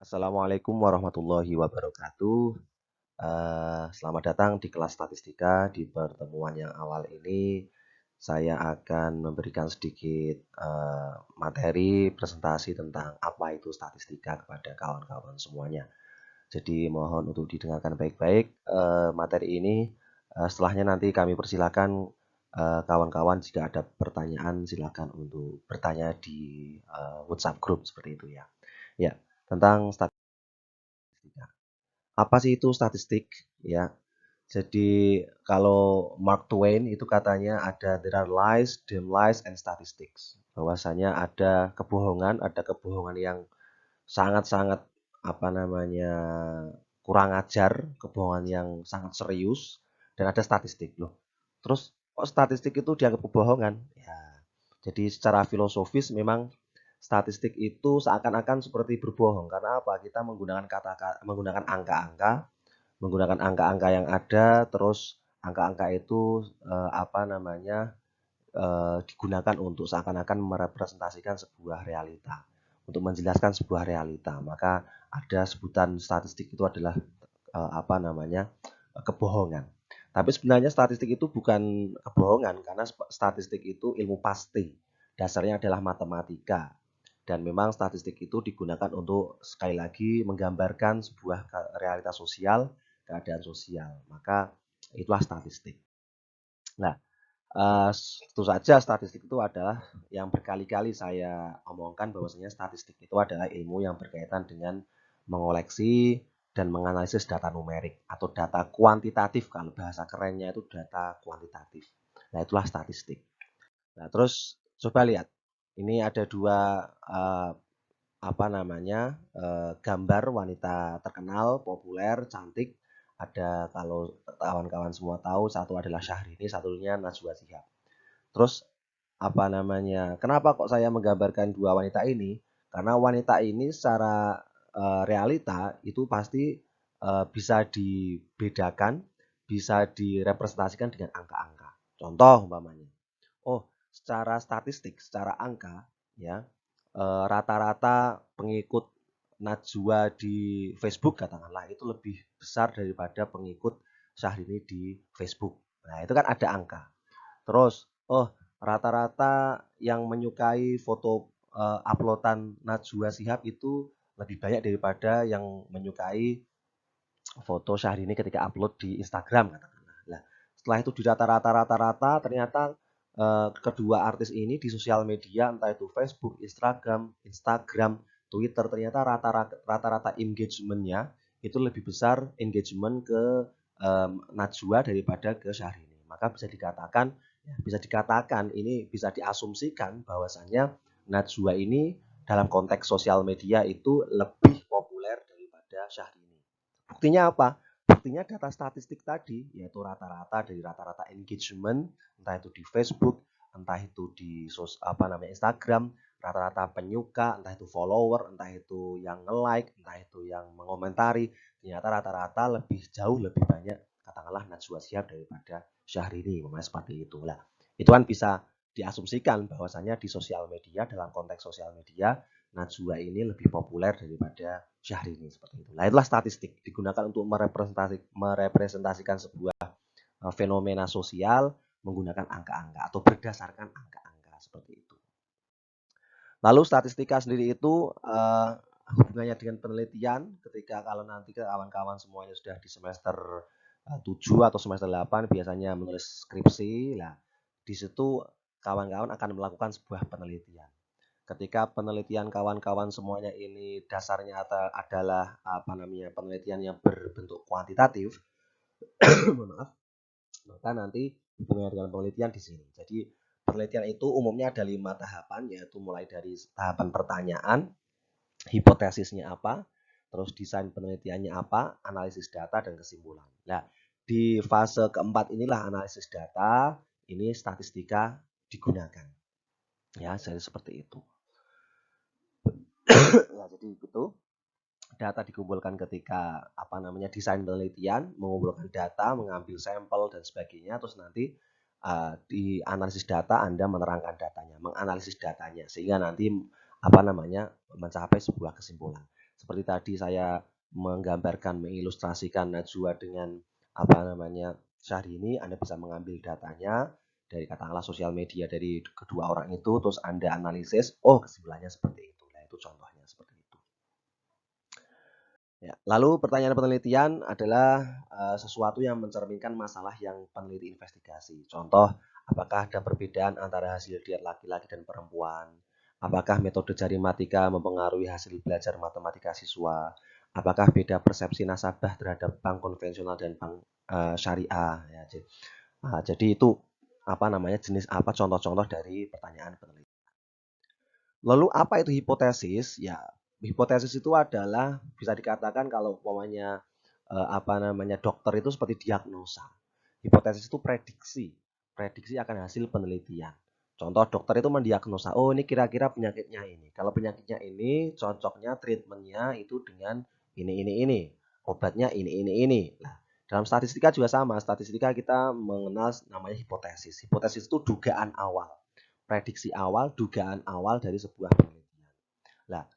Assalamualaikum warahmatullahi wabarakatuh. Selamat datang di kelas statistika. Di pertemuan yang awal ini, saya akan memberikan sedikit materi presentasi tentang apa itu statistika kepada kawan-kawan semuanya. Jadi mohon untuk didengarkan baik-baik materi ini. Setelahnya nanti kami persilakan kawan-kawan jika ada pertanyaan silakan untuk bertanya di WhatsApp group seperti itu ya. Ya, tentang statistika. Apa sih itu statistik? Ya, jadi kalau Mark Twain itu katanya ada there are lies, dim lies, and statistics. Bahwasanya ada kebohongan yang sangat-sangat apa namanya kurang ajar, kebohongan yang sangat serius, dan ada statistik loh. Terus kok statistik itu dianggap kebohongan? Ya, jadi secara filosofis memang statistik itu seakan-akan seperti berbohong karena apa? Kita menggunakan angka-angka, menggunakan angka-angka yang ada, terus angka-angka itu apa namanya digunakan untuk seakan-akan merepresentasikan sebuah realita, untuk menjelaskan sebuah realita. Maka ada sebutan statistik itu adalah apa namanya kebohongan. Tapi sebenarnya statistik itu bukan kebohongan karena statistik itu ilmu pasti. Dasarnya adalah matematika. Dan memang statistik itu digunakan untuk sekali lagi menggambarkan sebuah realitas sosial, keadaan sosial. Maka itulah statistik. Nah, tentu saja statistik itu adalah yang berkali-kali saya omongkan bahwasanya statistik itu adalah ilmu yang berkaitan dengan mengoleksi dan menganalisis data numerik atau data kuantitatif, kalau bahasa kerennya itu data kuantitatif. Nah, itulah statistik. Nah, terus coba lihat. Ini ada dua apa namanya gambar wanita terkenal, populer, cantik. Ada kalau kawan-kawan semua tahu, satu adalah Syahrini, satunya Najwa Shihab. Terus apa namanya? Kenapa kok saya menggambarkan dua wanita ini? Karena wanita ini secara realita itu pasti bisa dibedakan, bisa direpresentasikan dengan angka-angka. Contoh umpamanya, oh secara statistik, secara angka, ya rata-rata pengikut Najwa di Facebook katakanlah itu lebih besar daripada pengikut Syahrini di Facebook. Nah itu kan ada angka. Terus, oh rata-rata yang menyukai foto uploadan Najwa Shihab itu lebih banyak daripada yang menyukai foto Syahrini ketika upload di Instagram katakanlah. Nah, setelah itu di rata-rata ternyata kedua artis ini di sosial media entah itu Facebook, Instagram, Twitter ternyata rata-rata engagementnya itu lebih besar engagement ke Najwa daripada ke Syahrini. Maka bisa dikatakan ini bisa diasumsikan bahwasannya Najwa ini dalam konteks sosial media itu lebih populer daripada Syahrini. Buktinya apa? Buktinya data statistik tadi, yaitu rata-rata engagement, entah itu di Facebook, entah itu di Instagram, rata-rata penyuka, entah itu follower, entah itu yang nge-like, entah itu yang mengomentari, ternyata rata-rata jauh lebih banyak katakanlah Najwa Shihab daripada Syahrini, memang seperti itu lah. Itu kan bisa diasumsikan bahwasanya di sosial media, dalam konteks sosial media, Najwa ini lebih populer daripada Syahrini seperti itu. Nah, itulah statistik digunakan untuk merepresentasikan sebuah fenomena sosial menggunakan angka-angka atau berdasarkan angka-angka seperti itu. Lalu statistika sendiri itu hubungannya dengan penelitian ketika kalau nanti kawan-kawan semuanya sudah di semester 7 atau semester 8 biasanya menulis skripsi. Nah, di situ kawan-kawan akan melakukan sebuah penelitian. Ketika penelitian kawan-kawan semuanya ini dasarnya adalah penelitian yang berbentuk kuantitatif, maaf, maka nanti hubungannya dengan penelitian di sini. Jadi penelitian itu umumnya ada 5 tahapan, yaitu mulai dari tahapan pertanyaan, hipotesisnya apa, terus desain penelitiannya apa, analisis data dan kesimpulan. Nah, di fase keempat inilah analisis data, ini statistika digunakan. Ya, jadi seperti itu. Nah, jadi itu data dikumpulkan ketika desain penelitian, mengumpulkan data, mengambil sampel dan sebagainya, terus nanti di analisis data Anda menerangkan datanya, menganalisis datanya sehingga nanti mencapai sebuah kesimpulan. Seperti tadi saya menggambarkan, mengilustrasikan Najwa dengan Syahrini, Anda bisa mengambil datanya dari katakanlah sosial media dari kedua orang itu, terus Anda analisis, oh kesimpulannya seperti itu. Nah, itu contohnya seperti itu. Ya, lalu pertanyaan penelitian adalah sesuatu yang mencerminkan masalah yang peneliti investigasi. Contoh, apakah ada perbedaan antara hasil diet laki-laki dan perempuan? Apakah metode jari matika mempengaruhi hasil belajar matematika siswa? Apakah beda persepsi nasabah terhadap bank konvensional dan bank syariah? Ya, jadi itu jenis apa contoh-contoh dari pertanyaan penelitian. Lalu apa itu hipotesis? Ya, hipotesis itu adalah bisa dikatakan kalau umpamanya dokter itu seperti diagnosa. Hipotesis itu prediksi akan hasil penelitian. Contoh dokter itu mendiagnosa, oh ini kira-kira penyakitnya ini. Kalau penyakitnya ini, cocoknya treatmentnya itu dengan ini. Obatnya ini. Nah, dalam statistika juga sama. Statistika kita mengenal namanya hipotesis. Hipotesis itu dugaan awal, prediksi awal, dugaan awal dari sebuah penelitian. Nah,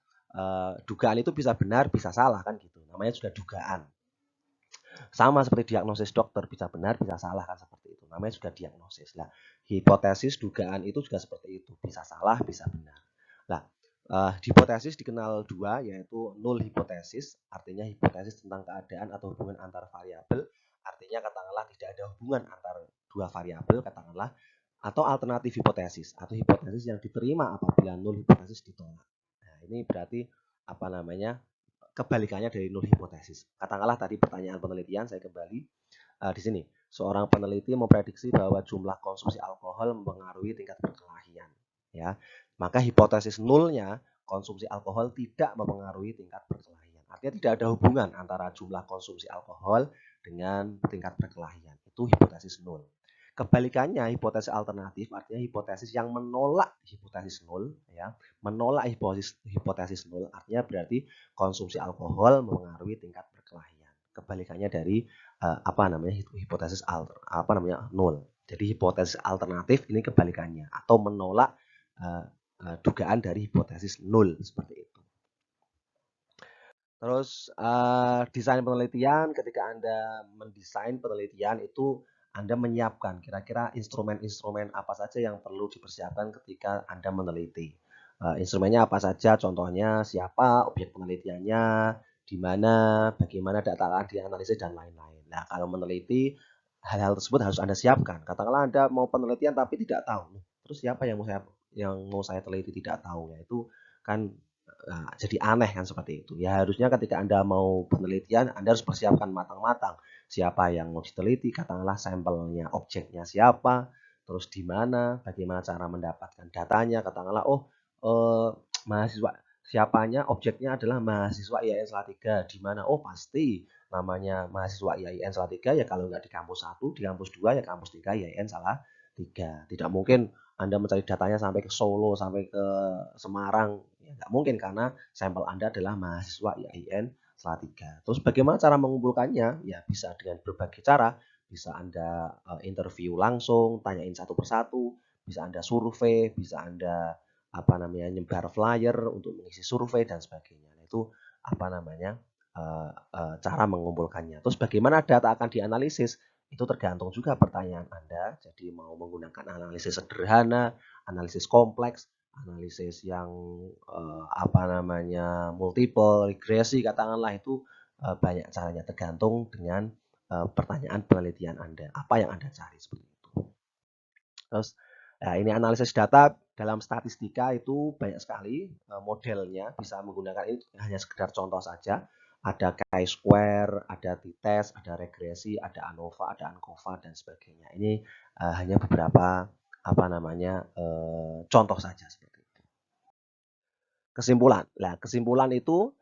dugaan itu bisa benar, bisa salah kan gitu. Namanya juga dugaan. Sama seperti diagnosis dokter, bisa benar, bisa salah kan seperti itu. Namanya juga diagnosis. Nah, hipotesis, dugaan itu juga seperti itu, bisa salah, bisa benar. Nah, hipotesis dikenal dua, yaitu null hipotesis, artinya hipotesis tentang keadaan atau hubungan antar variabel, artinya katakanlah tidak ada hubungan antar dua variabel, katakanlah, atau alternatif hipotesis, atau hipotesis yang diterima apabila null hipotesis ditolak. Nah, ini berarti kebalikannya dari null hipotesis. Katakanlah tadi pertanyaan penelitian, saya kembali di sini. Seorang peneliti memprediksi bahwa jumlah konsumsi alkohol mempengaruhi tingkat perkelahian. Ya, maka hipotesis nulnya konsumsi alkohol tidak mempengaruhi tingkat perkelahian. Artinya tidak ada hubungan antara jumlah konsumsi alkohol dengan tingkat perkelahian. Itu hipotesis nul. Kebalikannya hipotesis alternatif artinya hipotesis yang menolak hipotesis nul, ya, menolak hipotesis nul artinya berarti konsumsi alkohol mempengaruhi tingkat perkelahian. Kebalikannya dari hipotesis nul. Jadi hipotesis alternatif ini kebalikannya atau menolak dugaan dari hipotesis nul seperti itu. Terus desain penelitian, ketika Anda mendesain penelitian itu Anda menyiapkan kira-kira instrumen-instrumen apa saja yang perlu dipersiapkan ketika Anda meneliti. Instrumennya apa saja, contohnya siapa, objek penelitiannya, di mana, bagaimana data akan dianalisis, dan lain-lain. Nah, kalau meneliti, hal-hal tersebut harus Anda siapkan. Katakanlah Anda mau penelitian tapi tidak tahu. Terus siapa yang mau saya teliti tidak tahu, ya itu kan jadi aneh kan seperti itu. Ya harusnya ketika Anda mau penelitian, Anda harus persiapkan matang-matang. Siapa yang mau diteliti, katakanlah sampelnya, objeknya siapa, terus di mana, bagaimana cara mendapatkan datanya, katakanlah mahasiswa siapanya, objeknya adalah mahasiswa IAIN Salatiga. Di mana? Oh pasti namanya mahasiswa IAIN Salatiga ya kalau nggak di kampus 1, di kampus 2 ya kampus 3 IAIN Salatiga. Tidak mungkin Anda mencari datanya sampai ke Solo, sampai ke Semarang, ya nggak mungkin karena sampel Anda adalah mahasiswa IAIN Salatiga. Terus bagaimana cara mengumpulkannya? Ya bisa dengan berbagai cara. Bisa Anda interview langsung, tanyain satu persatu, bisa Anda survei, bisa Anda nyebar flyer untuk mengisi survei dan sebagainya. Nah, itu cara mengumpulkannya. Terus bagaimana data akan dianalisis? Itu tergantung juga pertanyaan Anda. Jadi mau menggunakan analisis sederhana, analisis kompleks, analisis yang multiple regresi, katakanlah itu banyak caranya tergantung dengan pertanyaan penelitian Anda. Apa yang Anda cari seperti itu. Terus ini analisis data dalam statistika itu banyak sekali modelnya, bisa menggunakan ini hanya sekedar contoh saja. Ada chi-square, ada t-test, ada regresi, ada ANOVA, ada ANCOVA dan sebagainya. Ini hanya beberapa contoh saja seperti itu. Kesimpulan. Nah, kesimpulan itu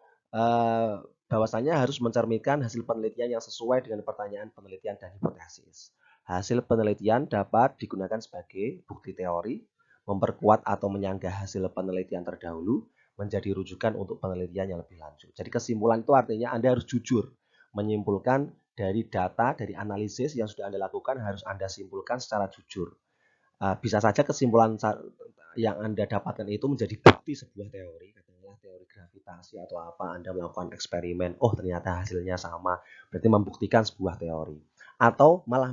bahwasanya harus mencerminkan hasil penelitian yang sesuai dengan pertanyaan penelitian dan hipotesis. Hasil penelitian dapat digunakan sebagai bukti teori, memperkuat atau menyanggah hasil penelitian terdahulu, menjadi rujukan untuk penelitian yang lebih lanjut. Jadi kesimpulan itu artinya Anda harus jujur, menyimpulkan dari data, dari analisis yang sudah Anda lakukan harus Anda simpulkan secara jujur. Bisa saja kesimpulan yang Anda dapatkan itu menjadi bukti sebuah teori. misalnya teori gravitasi atau apa, Anda melakukan eksperimen, oh ternyata hasilnya sama, berarti membuktikan sebuah teori. Atau malah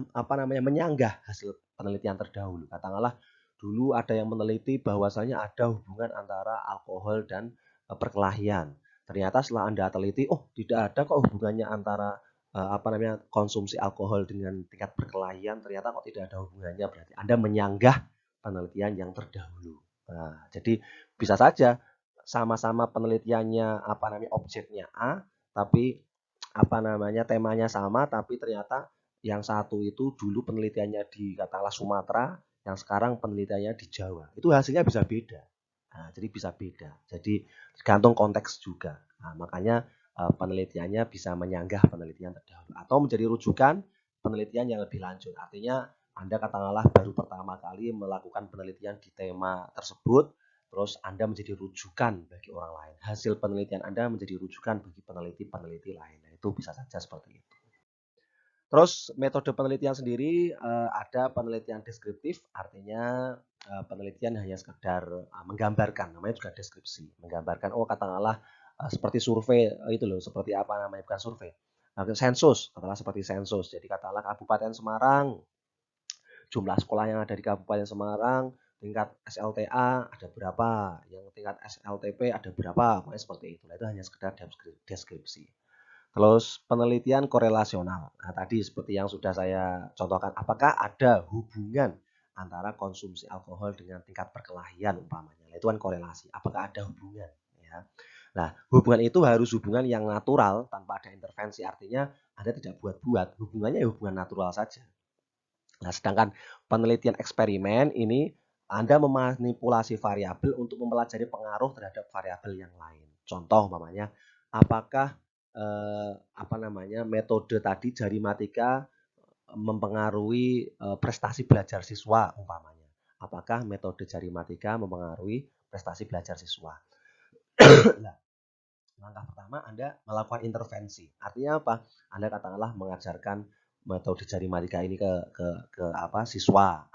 menyanggah hasil penelitian terdahulu. Katakanlah dulu ada yang meneliti bahwasanya ada hubungan antara alkohol dan perkelahian. Ternyata setelah Anda teliti, oh tidak ada kok hubungannya antara konsumsi alkohol dengan tingkat perkelahian, ternyata kok tidak ada hubungannya, berarti Anda menyanggah penelitian yang terdahulu. Nah, jadi bisa saja sama-sama penelitiannya objeknya A, tapi temanya sama, tapi ternyata yang satu itu dulu penelitiannya di katakanlah Sumatera, yang sekarang penelitiannya di Jawa. Itu hasilnya bisa beda. Nah, jadi bisa beda. Jadi tergantung konteks juga. Nah, makanya penelitiannya bisa menyanggah penelitian terdahulu atau menjadi rujukan penelitian yang lebih lanjut. Artinya Anda katakanlah baru pertama kali melakukan penelitian di tema tersebut, terus Anda menjadi rujukan bagi orang lain. Hasil penelitian Anda menjadi rujukan bagi peneliti-peneliti lain. Nah, itu bisa saja seperti itu. Terus metode penelitian sendiri ada penelitian deskriptif, artinya penelitian hanya sekedar menggambarkan, namanya juga deskripsi, menggambarkan katakanlah seperti survei itu loh, seperti bukan survei, sensus, katakanlah seperti sensus. Jadi katakanlah Kabupaten Semarang, jumlah sekolah yang ada di Kabupaten Semarang, tingkat SLTA ada berapa, yang tingkat SLTP ada berapa, pokoknya seperti itu. Itu hanya sekedar deskripsi. Terus penelitian korelasional. Nah, tadi seperti yang sudah saya contohkan, apakah ada hubungan antara konsumsi alkohol dengan tingkat perkelahian umpamanya. Nah, itu kan korelasi. Apakah ada hubungan? Ya. Nah, hubungan itu harus hubungan yang natural tanpa ada intervensi. Artinya Anda tidak buat-buat. Hubungannya ya hubungan natural saja. Nah, sedangkan penelitian eksperimen ini Anda memanipulasi variabel untuk mempelajari pengaruh terhadap variabel yang lain. Contoh umpamanya, apakah metode tadi jari matika mempengaruhi prestasi belajar siswa umpamanya. Apakah metode jari matika mempengaruhi prestasi belajar siswa? Nah, langkah pertama Anda melakukan intervensi. Artinya apa? Anda katakanlah mengajarkan metode jari matika ini ke siswa.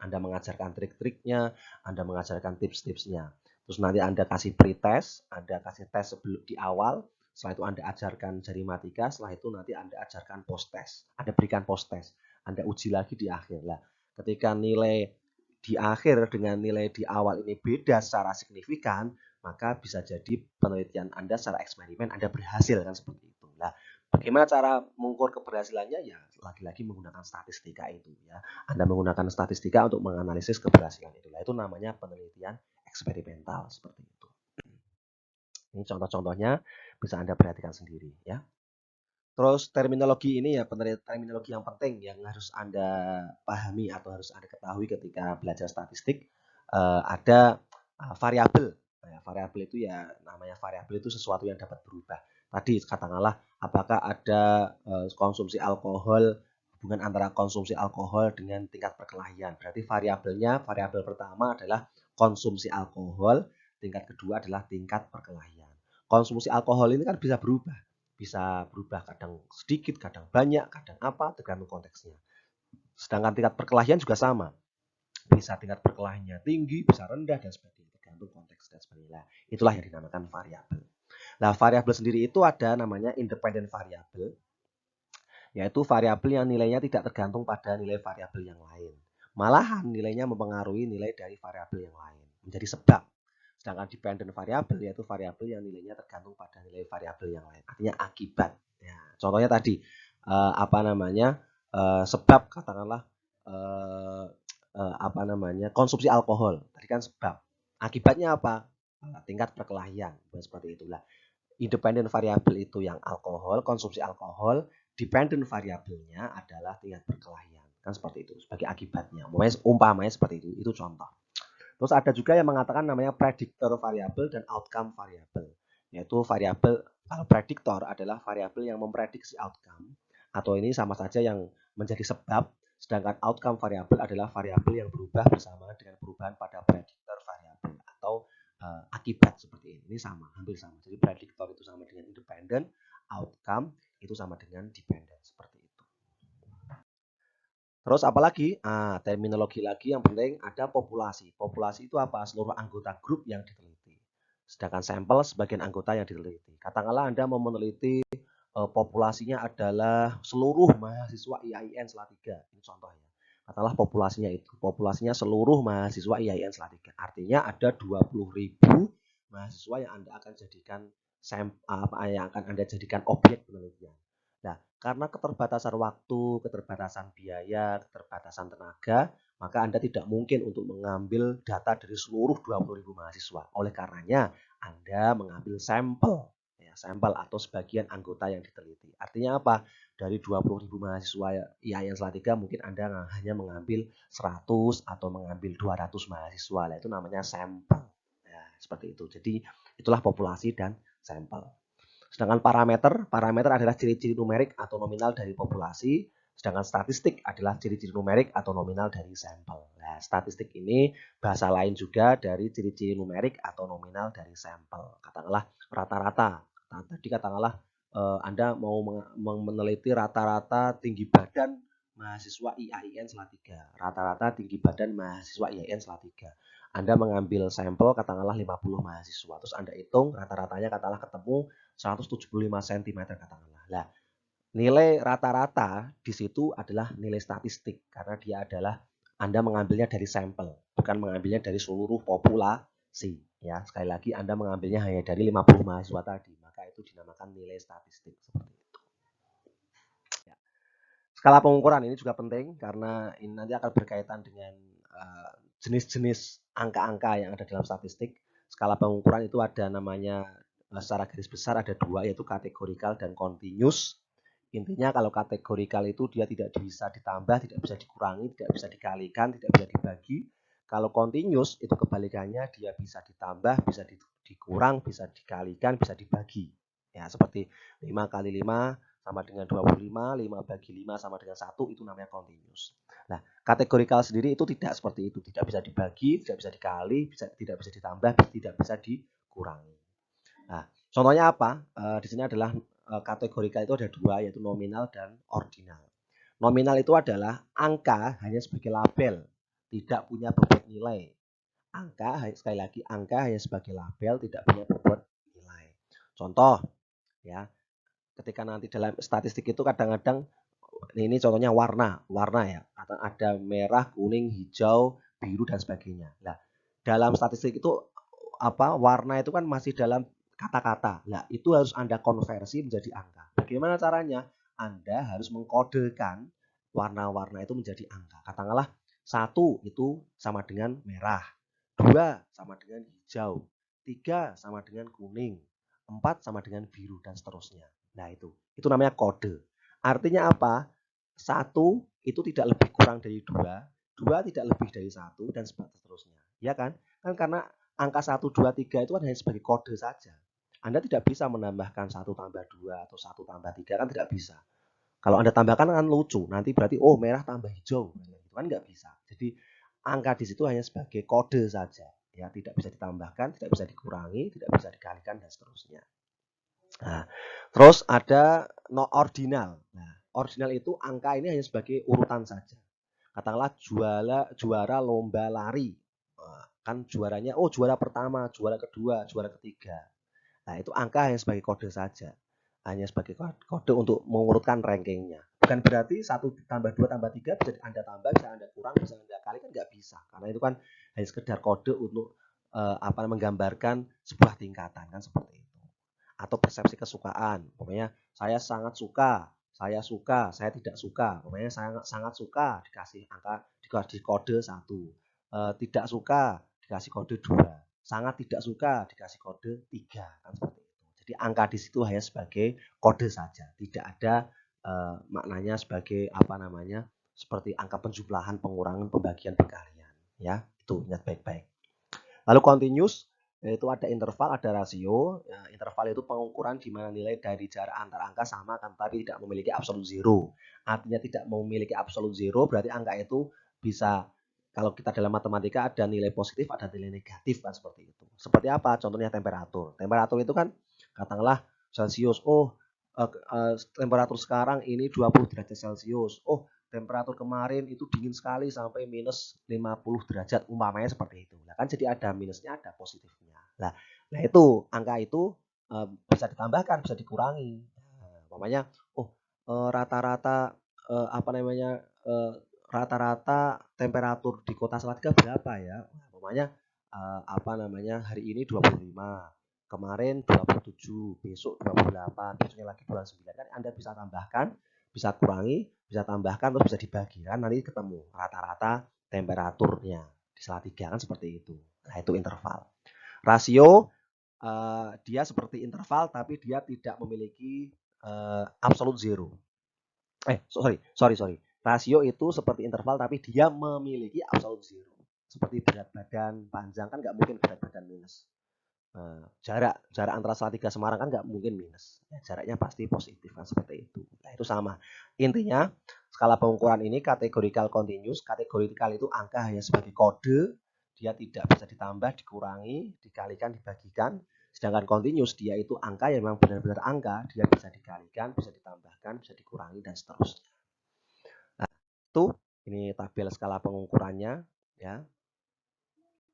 Anda mengajarkan trik-triknya, Anda mengajarkan tips-tipsnya. Terus nanti Anda kasih pretest, Anda kasih tes sebelum di awal, setelah itu Anda ajarkan jari matika, setelah itu nanti Anda ajarkan post test. Anda berikan post test. Anda uji lagi di akhir. Lah, ketika nilai di akhir dengan nilai di awal ini beda secara signifikan, maka bisa jadi penelitian Anda secara eksperimen Anda berhasil kan seperti itu. Nah, bagaimana cara mengukur keberhasilannya? Ya, lagi-lagi menggunakan statistika itu ya. Anda menggunakan statistika untuk menganalisis keberhasilan itu. Nah, itu namanya penelitian eksperimental seperti itu. Ini contoh-contohnya bisa Anda perhatikan sendiri ya. Terus terminologi ini ya, terminologi yang penting yang harus Anda pahami atau harus Anda ketahui ketika belajar statistik. Ada variabel. Nah, variabel itu ya namanya variabel itu sesuatu yang dapat berubah. Tadi katakanlah apakah ada konsumsi alkohol, hubungan antara konsumsi alkohol dengan tingkat perkelahian. Berarti variabel pertama adalah konsumsi alkohol, tingkat kedua adalah tingkat perkelahian. Konsumsi alkohol ini kan bisa berubah kadang sedikit, kadang banyak, kadang apa, tergantung konteksnya. Sedangkan tingkat perkelahian juga sama. Bisa tingkat perkelahiannya tinggi, bisa rendah, dan sebagainya. Tergantung konteks dan sebagainya. Itulah yang dinamakan variabel. Nah, variabel sendiri itu ada namanya independent variabel, yaitu variabel yang nilainya tidak tergantung pada nilai variabel yang lain. Malahan nilainya mempengaruhi nilai dari variabel yang lain. Menjadi sebab. Sedangkan dependent variabel yaitu variabel yang nilainya tergantung pada nilai variabel yang lain. Artinya akibat. Ya, contohnya tadi sebab katakanlah konsumsi alkohol. Tadi kan sebab. Akibatnya apa? Tingkat perkelahian. Seperti itulah. Independent variabel itu yang alkohol, konsumsi alkohol. Dependent variabelnya adalah tingkat perkelahian. Kan seperti itu sebagai akibatnya. Umpamanya seperti itu. Itu contoh. Terus ada juga yang mengatakan namanya predictor variable dan outcome variable. Yaitu variabel, kalau prediktor adalah variabel yang memprediksi outcome, atau ini sama saja yang menjadi sebab, sedangkan outcome variable adalah variabel yang berubah bersama dengan perubahan pada prediktor variabel atau akibat seperti ini. Ini sama, hampir sama. Jadi prediktor itu sama dengan independent, outcome itu sama dengan dependent seperti itu. Terus apalagi? Terminologi lagi yang penting ada populasi. Populasi itu apa? Seluruh anggota grup yang diteliti. Sedangkan sampel sebagian anggota yang diteliti. Katakanlah Anda mau meneliti populasinya adalah seluruh mahasiswa IAIN Salatiga. Ini contoh ya. Katakanlah populasinya seluruh mahasiswa IAIN Salatiga. Artinya ada 20.000 mahasiswa yang Anda akan jadikan objek penelitian. Nah, karena keterbatasan waktu, keterbatasan biaya, keterbatasan tenaga, maka Anda tidak mungkin untuk mengambil data dari seluruh 20.000 mahasiswa. Oleh karenanya, Anda mengambil sampel atau sebagian anggota yang diteliti. Artinya apa? Dari 20.000 mahasiswa IAIN Salatiga mungkin Anda hanya mengambil 100 atau mengambil 200 mahasiswa. Nah, itu namanya sampel. Nah, seperti itu. Jadi, itulah populasi dan sampel. Sedangkan parameter adalah ciri-ciri numerik atau nominal dari populasi, sedangkan statistik adalah ciri-ciri numerik atau nominal dari sampel. Nah, statistik ini bahasa lain juga dari ciri-ciri numerik atau nominal dari sampel. Katakanlah rata-rata. Tadi katakanlah Anda mau meneliti rata-rata tinggi badan mahasiswa IAIN Salatiga. Rata-rata tinggi badan mahasiswa IAIN Salatiga. Anda mengambil sampel katakanlah 50 mahasiswa. Terus Anda hitung rata-ratanya katakanlah ketemu 175 cm katakanlah. Nah, nilai rata-rata di situ adalah nilai statistik karena dia adalah Anda mengambilnya dari sampel, bukan mengambilnya dari seluruh populasi. Ya, sekali lagi Anda mengambilnya hanya dari 50 mahasiswa tadi, maka itu dinamakan nilai statistik seperti itu. Ya. Skala pengukuran ini juga penting karena ini nanti akan berkaitan dengan jenis-jenis angka-angka yang ada dalam statistik. Skala pengukuran itu ada namanya secara garis besar ada dua, yaitu kategorikal dan continuous. Intinya kalau kategorikal itu dia tidak bisa ditambah, tidak bisa dikurangi, tidak bisa dikalikan, tidak bisa dibagi. Kalau continuous itu kebalikannya, dia bisa ditambah, bisa dikurang, bisa dikalikan, bisa dibagi. Ya, seperti 5 kali 5 sama dengan 25, 5 bagi 5 sama dengan 1, itu namanya continuous. Nah, kategorikal sendiri itu tidak seperti itu, tidak bisa dibagi, tidak bisa dikali, tidak bisa ditambah, tidak bisa dikurangi. Nah, contohnya apa? Di sini adalah kategorikal itu ada dua, yaitu nominal dan ordinal. Nominal itu adalah angka hanya sebagai label, tidak punya bobot nilai. Sekali lagi, angka hanya sebagai label, tidak punya bobot nilai. Contoh, ya, ketika nanti dalam statistik itu kadang-kadang ini contohnya warna ya, ada merah, kuning, hijau, biru dan sebagainya. Nah, dalam statistik itu warna itu kan masih dalam kata-kata. Nah, itu harus Anda konversi menjadi angka. Bagaimana caranya? Anda harus mengkodekan warna-warna itu menjadi angka. Katakanlah 1 itu sama dengan merah, 2 sama dengan hijau, 3 sama dengan kuning, 4 sama dengan biru dan seterusnya. Nah, itu namanya kode. Artinya apa? 1 itu tidak lebih kurang dari 2, 2 tidak lebih dari 1 dan seterusnya. Ya kan? Kan karena angka 1, 2, 3 itu kan hanya sebagai kode saja. Anda tidak bisa menambahkan 1 tambah 2 atau 1 tambah 3 kan tidak bisa. Kalau Anda tambahkan kan lucu, nanti berarti merah tambah hijau, itu kan nggak bisa. Jadi angka di situ hanya sebagai kode saja, ya tidak bisa ditambahkan, tidak bisa dikurangi, tidak bisa dikalikan dan seterusnya. Nah, terus ada ordinal. Nah, ordinal itu angka ini hanya sebagai urutan saja. Katakanlah juara lomba lari. Nah, kan juaranya, juara pertama, juara kedua, juara ketiga. Nah, itu angka hanya sebagai kode saja. Hanya sebagai kode untuk mengurutkan rankingnya. Bukan berarti 1 tambah 2 tambah 3 bisa Anda tambah, bisa Anda kurang, bisa Anda kali, kan nggak bisa. Karena itu kan hanya sekedar kode untuk menggambarkan sebuah tingkatan, kan seperti itu. Atau persepsi kesukaan. Pokoknya saya sangat suka, saya tidak suka. Pokoknya saya sangat suka dikasih kode 1. Tidak suka dikasih kode 2. Sangat tidak suka dikasih kode 3. Kan seperti itu. Jadi angka di situ hanya sebagai kode saja, tidak ada maknanya sebagai seperti angka penjumlahan, pengurangan, pembagian, pengalian. Ya, itu ingat baik-baik. Lalu continuous, yaitu ada interval, ada rasio. Ya, interval itu pengukuran di mana nilai dari jarak antar angka sama kan, tapi tidak memiliki absolute zero. Artinya tidak memiliki absolute zero berarti angka itu bisa, kalau kita dalam matematika ada nilai positif, ada nilai negatif kan, seperti itu. Seperti apa? Contohnya temperatur. Temperatur itu kan katakanlah Celcius. Temperatur sekarang ini 20 derajat Celcius. Temperatur kemarin itu dingin sekali sampai minus 50 derajat, umpamanya seperti itu. Nah, kan jadi ada minusnya, ada positifnya. Nah, Nah, itu angka itu bisa ditambahkan, bisa dikurangi. Nah, umpamanya, rata-rata apa namanya, rata-rata temperatur di kota Salatiga berapa ya? Nah, umpamanya apa namanya, hari ini 25, kemarin 27, besok 28, besoknya lagi 29, kan Anda bisa tambahkan, bisa kurangi, bisa tambahkan, terus bisa dibagi kan nanti ketemu rata-rata temperaturnya di Salatiga kan seperti itu. Nah, itu interval. Rasio dia seperti interval tapi dia tidak memiliki absolute zero. Sorry. Rasio itu seperti interval tapi dia memiliki absolute zero. Seperti berat badan panjang kan nggak mungkin berat badan minus. Jarak antara Salatiga Semarang kan nggak mungkin minus. Ya, jaraknya pasti positif kan seperti itu. Nah, itu sama. Intinya skala pengukuran ini kategorikal continuous. Kategorikal itu angka hanya sebagai kode, dia tidak bisa ditambah, dikurangi, dikalikan, dibagikan. Sedangkan continuous dia itu angka yang memang benar-benar angka, dia bisa dikalikan, bisa ditambahkan, bisa dikurangi dan seterusnya. Nah, itu ini tabel skala pengukurannya ya.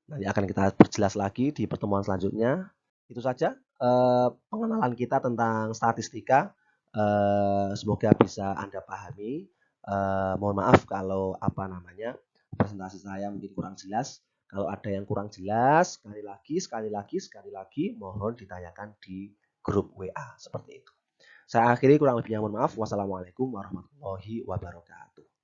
Nanti akan kita perjelas lagi di pertemuan selanjutnya. Itu saja pengenalan kita tentang statistika. Semoga bisa Anda pahami. Mohon maaf kalau apa namanya presentasi saya mungkin kurang jelas. Kalau ada yang kurang jelas, sekali lagi, mohon ditanyakan di grup WA seperti itu. Saya akhiri kurang lebihnya mohon maaf. Wassalamualaikum warahmatullahi wabarakatuh.